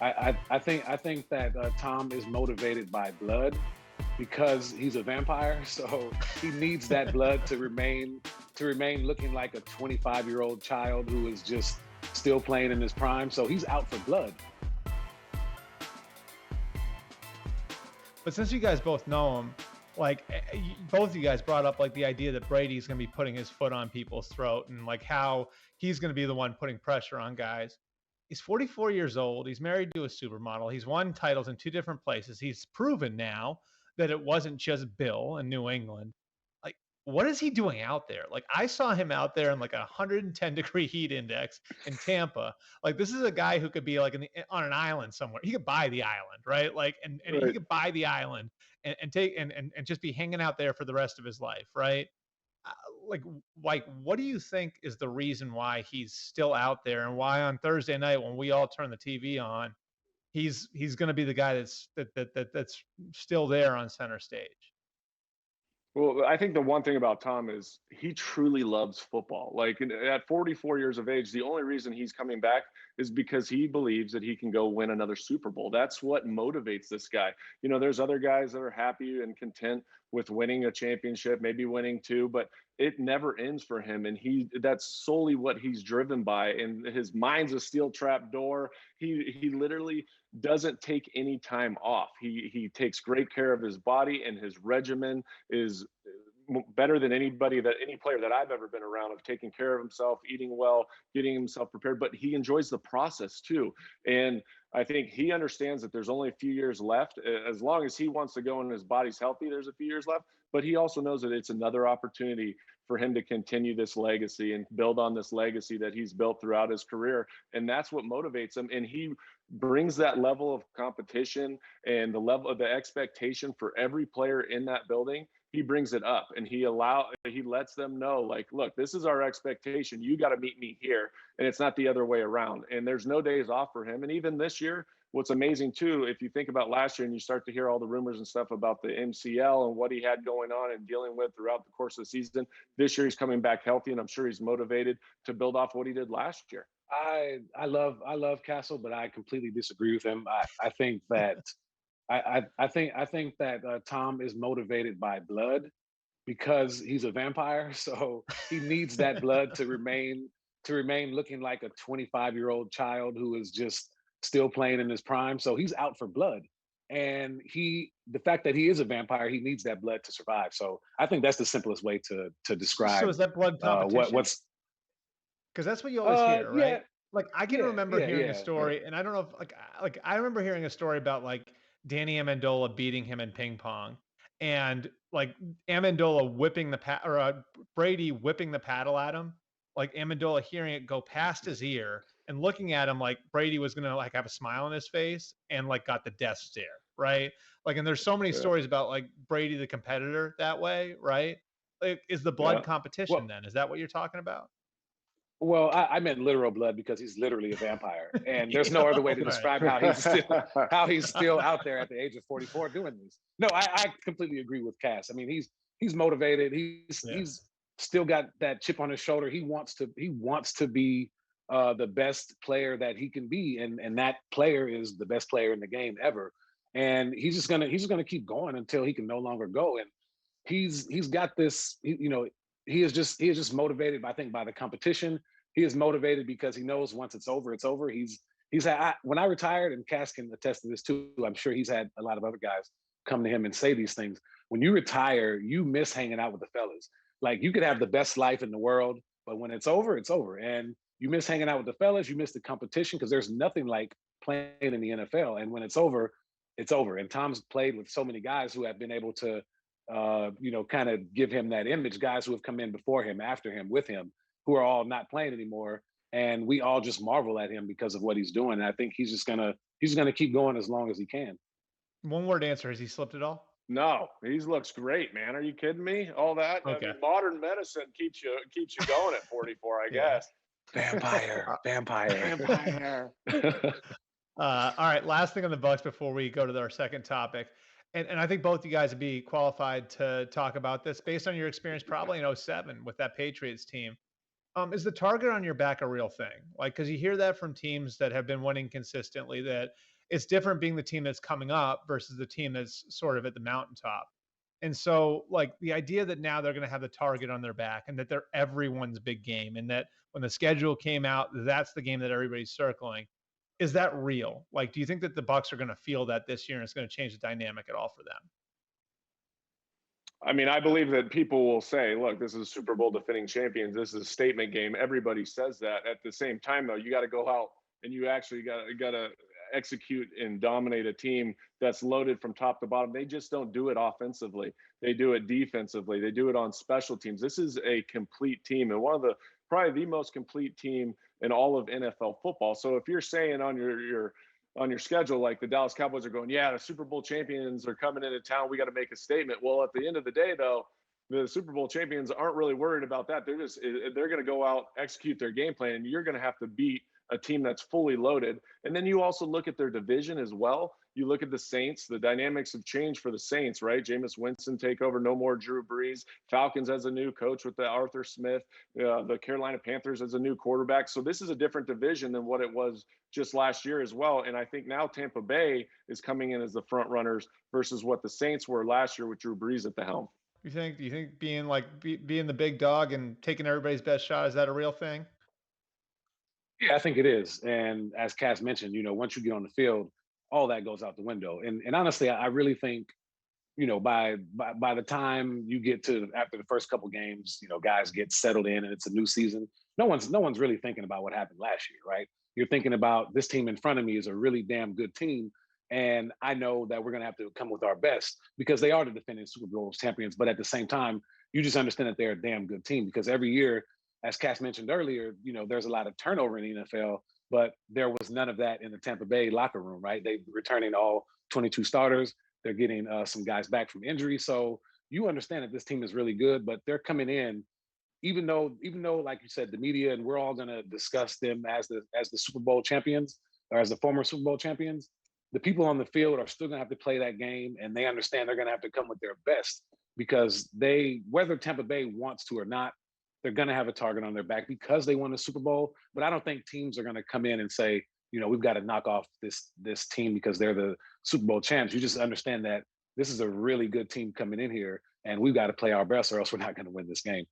I think that Tom is motivated by blood because he's a vampire. So he needs that blood to remain looking like a 25-year-old child who is just still playing in his prime. So he's out for blood. But since you guys both know him, like both of you guys brought up like the idea that Brady's going to be putting his foot on people's throat and like how he's going to be the one putting pressure on guys. He's 44 years old. He's married to a supermodel. He's won titles in two different places. He's proven now that it wasn't just Bill in New England. Like, what is he doing out there? Like, I saw him out there in like a 110-degree heat index in Tampa. Like, this is a guy who could be like on an island somewhere. He could buy the island, right? Like, and he Right. could buy the island and take and just be hanging out there for the rest of his life, right? uh, like what do you think is the reason why he's still out there and why on Thursday night when we all turn the TV on, he's going to be the guy that's still there on center stage? Well, I think the one thing about Tom is he truly loves football. Like at 44 years of age, the only reason he's coming back is because he believes that he can go win another Super Bowl. That's what motivates this guy. You know, there's other guys that are happy and content with winning a championship, maybe winning two, but it never ends for him. And that's solely what he's driven by. And his mind's a steel trap door. He literally doesn't take any time off. He takes great care of his body, and his regimen is better than any player that I've ever been around, of taking care of himself, eating well, getting himself prepared. But he enjoys the process too. And I think he understands that there's only a few years left. As long as he wants to go and his body's healthy, there's a few years left. But he also knows that it's another opportunity for him to continue this legacy and build on this legacy that he's built throughout his career. And that's what motivates him. And he brings that level of competition and the level of the expectation for every player in that building. He brings it up, and he lets them know, like, look, this is our expectation. You got to meet me here, and it's not the other way around. And there's no days off for him. And even this year, what's amazing too, if you think about last year and you start to hear all the rumors and stuff about the MCL and what he had going on and dealing with throughout the course of the season, this year he's coming back healthy, and I'm sure he's motivated to build off what he did last year. I love Castle, but I completely disagree with him. I think that I think that Tom is motivated by blood because he's a vampire. So he needs that blood to remain looking like a 25-year-old child who is just still playing in his prime. So he's out for blood. And the fact that he is a vampire, he needs that blood to survive. So I think that's the simplest way to So describe is that blood what competition? what's Because that's what you always hear, right? yeah, Like I can yeah, remember yeah, hearing a yeah, yeah. story, and I don't know if like I remember hearing a story about like Danny Amendola beating him in ping pong, and like Amendola whipping or Brady whipping the paddle at him, like Amendola hearing it go past his ear and looking at him like Brady was gonna like have a smile on his face and like got the death stare, right? Like, and there's so many Yeah. stories about like Brady the competitor that way, right? Like, is the blood Yeah. competition Well, then? Is that what you're talking about? Well, I meant literal blood because he's literally a vampire, and there's no Yeah, other way to okay. describe how he's still out there at the age of 44 doing this. No, I completely agree with Cass. I mean, he's motivated. He's Yeah. he's still got that chip on his shoulder. He wants to be the best player that he can be, and that player is the best player in the game ever. And he's just gonna keep going until he can no longer go. And he's got this. He is just motivated, I think, by the competition. He is motivated because he knows once it's over, it's over. He's had when I retired, and Cass can attest to this too. I'm sure he's had a lot of other guys come to him and say these things. When you retire, you miss hanging out with the fellas. Like you could have the best life in the world, but when it's over, it's over. And you miss hanging out with the fellas. You miss the competition because there's nothing like playing in the NFL. And when it's over, it's over. And Tom's played with so many guys who have been able to kind of give him that image. Guys who have come in before him, after him, with him, who are all not playing anymore, and we all just marvel at him because of what he's doing. And I think he's gonna keep going as long as he can. One word answer: has he slipped at all? No, he looks great, man. Are you kidding me? All that. I Okay. mean, modern medicine keeps you going at 44, I Yeah. guess. Vampire, vampire. Vampire. All right. Last thing on the Bucks before we go to our second topic, and I think both you guys would be qualified to talk about this based on your experience, probably in '07 with that Patriots team. Is the target on your back a real thing? Like, because you hear that from teams that have been winning consistently, that it's different being the team that's coming up versus the team that's sort of at the mountaintop. And so, like, the idea that now they're going to have the target on their back and that they're everyone's big game, and that when the schedule came out, that's the game that everybody's circling. Is that real? Like, do you think that the Bucks are going to feel that this year and it's going to change the dynamic at all for them? I mean, I believe that people will say, look, this is Super Bowl defending champions. This is a statement game. Everybody says that. At the same time, though, you got to go out and you actually got to execute and dominate a team that's loaded from top to bottom. They just don't do it offensively. They do it defensively. They do it on special teams. This is a complete team, and one of the probably the most complete team in all of NFL football. So if you're saying on your schedule, like the Dallas Cowboys are going, yeah, the Super Bowl champions are coming into town. We got to make a statement. Well, at the end of the day, though, the Super Bowl champions aren't really worried about that. They're going to go out, execute their game plan, and you're going to have to beat a team that's fully loaded. And then you also look at their division as well. You look at the Saints. The dynamics have changed for the Saints, right? Jameis Winston take over. No more Drew Brees. Falcons has a new coach with the Arthur Smith. The Carolina Panthers has a new quarterback. So this is a different division than what it was just last year as well. And I think now Tampa Bay is coming in as the front runners versus what the Saints were last year with Drew Brees at the helm. Do you think being like being the big dog and taking everybody's best shot, is that a real thing? Yeah, I think it is. And as Cass mentioned, once you get on the field, all that goes out the window. And honestly, I really think, by the time you get to after the first couple games, guys get settled in and it's a new season. No one's really thinking about what happened last year, right? You're thinking about this team in front of me is a really damn good team. And I know that we're gonna have to come with our best because they are the defending Super Bowl champions. But at the same time, you just understand that they're a damn good team because every year, as Cass mentioned earlier, there's a lot of turnover in the NFL, but there was none of that in the Tampa Bay locker room, right? They returning all 22 starters. They're getting some guys back from injury, so you understand that this team is really good, but they're coming in, even though, like you said, the media and we're all going to discuss them as the Super Bowl champions or as the former Super Bowl champions. The people on the field are still going to have to play that game, and they understand they're going to have to come with their best because whether Tampa Bay wants to or not, they're going to have a target on their back because they won the Super Bowl. But I don't think teams are going to come in and say, we've got to knock off this team because they're the Super Bowl champs. You just understand that this is a really good team coming in here, and we've got to play our best, or else we're not going to win this game.